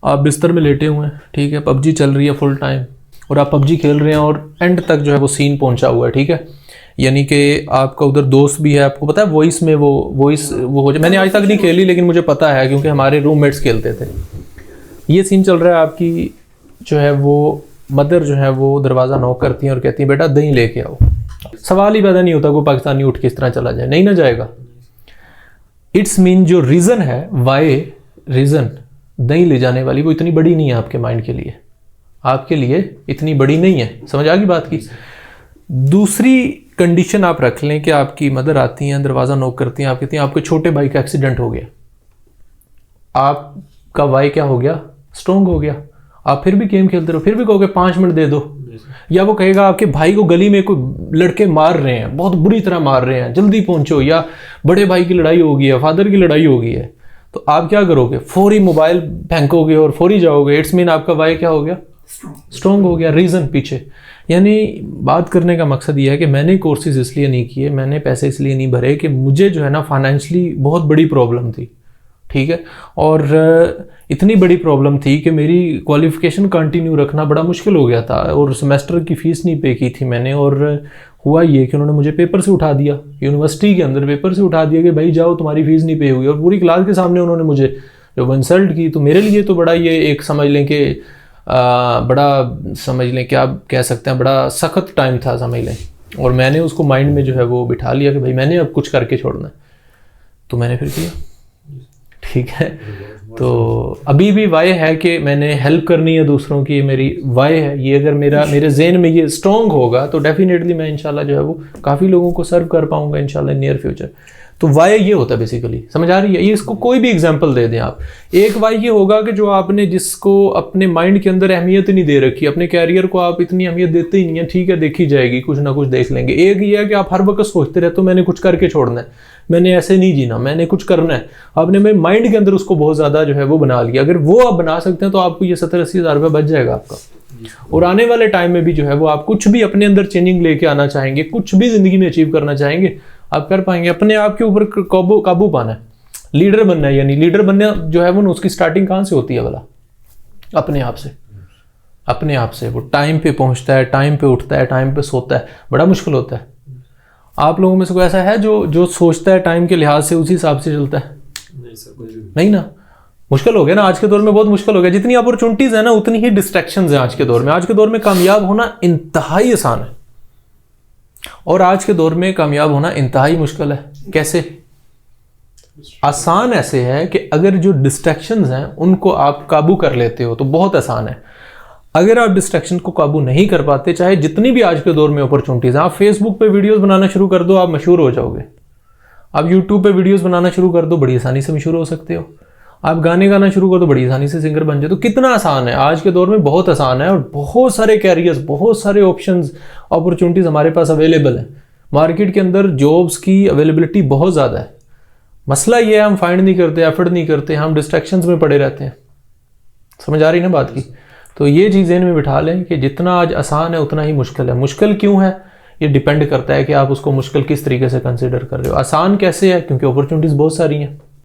आप बिस्तर में लेटे हुए हैं, ठीक है, पबजी चल रही है फुल टाइम और आप पबजी खेल रहे हैं और एंड तक जो है वो सीन पहुंचा हुआ है, ठीक है, यानी कि आपका उधर दोस्त भी है, आपको पता है वॉइस में वो हो जाए। मैंने आज तक नहीं खेली लेकिन मुझे पता है क्योंकि हमारे रूममेट्स खेलते थे। ये सीन चल रहा है, आपकी जो है वो मदर जो है वो दरवाज़ा नॉक करती हैं और कहती हैं बेटा दही लेके आओ। सवाल ही पैदा नहीं होता कोई पाकिस्तानी उठ के इस तरह चला जाए, नहीं ना जाएगा। इट्स मीन जो रीज़न है, वाई रीज़न दही ले जाने वाली, वो इतनी बड़ी नहीं है आपके माइंड के लिए, आपके लिए इतनी बड़ी नहीं है। समझ आ गई बात की। दूसरी कंडीशन आप रख लें कि आपकी मदर आती हैं, दरवाज़ा नॉक करती हैं, आप कहती हैं आपके छोटे भाई का एक्सीडेंट हो गया, आपका वाई क्या हो गया, स्ट्रॉन्ग हो गया। आप फिर भी गेम खेलते रहो, फिर भी कहोगे 5 मिनट दे दो, या वो कहेगा आपके भाई को गली में कोई लड़के मार रहे हैं, बहुत बुरी तरह मार रहे हैं, जल्दी पहुंचो, या बड़े भाई की लड़ाई हो गई है, फादर की लड़ाई हो गई है, तो आप क्या करोगे, फौरी मोबाइल फेंकोगे और फौरी जाओगे। इट्स मीन आपका वाई क्या हो गया, स्ट्रॉन्ग हो गया। रीज़न पीछे, यानी बात करने का मकसद ये है कि मैंने कोर्सेज इसलिए नहीं किए, मैंने पैसे इसलिए नहीं भरे कि मुझे जो है ना फाइनेंशियली बहुत बड़ी प्रॉब्लम थी, ठीक है, और इतनी बड़ी प्रॉब्लम थी कि मेरी क्वालिफिकेशन कंटिन्यू रखना बड़ा मुश्किल हो गया था, और सेमेस्टर की फ़ीस नहीं पे की थी मैंने। और हुआ ये कि उन्होंने मुझे पेपर से उठा दिया, यूनिवर्सिटी के अंदर पेपर से उठा दिया कि भाई जाओ तुम्हारी फ़ीस नहीं पे हुई, और पूरी क्लास के सामने उन्होंने मुझे जो इंसल्ट की। तो मेरे लिए तो बड़ा ये एक समझ लें कि बड़ा समझ लें कि आप कह सकते हैं बड़ा सख्त टाइम था समझ लें, और मैंने उसको माइंड में जो है वो बिठा लिया कि भाई मैंने अब कुछ करके छोड़ना है, तो मैंने फिर किया, ठीक है। तो अभी भी वाई है कि मैंने हेल्प करनी है दूसरों की, मेरी वाई है ये। अगर मेरे ज़हन में ये स्ट्रॉन्ग होगा तो डेफिनेटली मैं इंशाल्लाह जो है वो काफ़ी लोगों को सर्व कर पाऊंगा इंशाल्लाह नियर फ्यूचर। तो वाई ये होता है बेसिकली, समझ आ रही है। ये इसको कोई भी एग्जांपल दे दें आप। एक वाई ये होगा कि जो आपने जिसको अपने माइंड के अंदर अहमियत नहीं दे रखी, अपने कैरियर को आप इतनी अहमियत देते ही नहीं है, ठीक है देखी जाएगी, कुछ ना कुछ देख लेंगे। एक ये है कि आप हर वक्त सोचते रहते हो मैंने कुछ करके छोड़ना है, मैंने ऐसे नहीं जीना, मैंने कुछ करना है। आपने मेरे माइंड के अंदर उसको बहुत ज़्यादा जो है वो बना लिया। अगर वो आप बना सकते हैं तो आपको ये 70-80 हज़ार रुपये बच जाएगा आपका। और आने वाले टाइम में भी जो है वो आप कुछ भी अपने अंदर चेंजिंग लेके आना चाहेंगे, कुछ भी ज़िंदगी में अचीव करना चाहेंगे, आप कर पाएंगे। अपने आप के ऊपर काबू पाना है, लीडर बनना है। यानी लीडर बनना जो है वो उसकी स्टार्टिंग कहाँ से होती है भला? अपने आप से। अपने आप से वो टाइम पे पहुंचता है, टाइम पे उठता है, टाइम पे सोता है। बड़ा मुश्किल होता है। आप लोगों में से कोई ऐसा है जो सोचता है टाइम के लिहाज से उसी हिसाब से चलता है? नहीं सर, कोई भी नहीं ना। मुश्किल हो गया ना, आज के दौर में बहुत मुश्किल हो गया। जितनी अपॉर्चुनिटीज है ना उतनी ही डिस्ट्रैक्शंस हैं आज के दौर में। आज के दौर में कामयाब होना इंतहाई आसान है और आज के दौर में कामयाब होना इंतहाई मुश्किल है। कैसे? आसान ऐसे है कि अगर जो डिस्ट्रैक्शंस हैं उनको आप काबू कर लेते हो तो बहुत आसान है। अगर आप डिस्ट्रैक्शन को काबू नहीं कर पाते, चाहे जितनी भी आज के दौर में अपॉर्चुनिटीज हैं, आप फेसबुक पे वीडियोस बनाना शुरू कर दो, आप मशहूर हो जाओगे। आप यूट्यूब पे वीडियोस बनाना शुरू कर दो, बड़ी आसानी से मशहूर हो सकते हो। आप गाने गाना शुरू कर दो, बड़ी आसानी से सिंगर बन जाए। तो कितना आसान है आज के दौर में, बहुत आसान है। और बहुत सारे कैरियर्स, बहुत सारे ऑप्शंस, अपॉर्चुनिटीज हमारे पास अवेलेबल है। मार्केट के अंदर जॉब्स की अवेलेबिलिटी बहुत ज़्यादा है। मसला ये है हम फाइंड नहीं करते, एफर्ट नहीं करते, हम डिस्ट्रैक्शंस में पड़े रहते हैं। समझ आ रही ना बात की? तो ये चीज़ ज़हन में बिठा लें कि जितना आज आसान है उतना ही मुश्किल है। मुश्किल क्यों है ये डिपेंड करता है कि आप उसको मुश्किल किस तरीके से कंसिडर कर रहे हो। आसान कैसे है? क्योंकि अपॉर्चुनिटीज़ बहुत सारी हैं।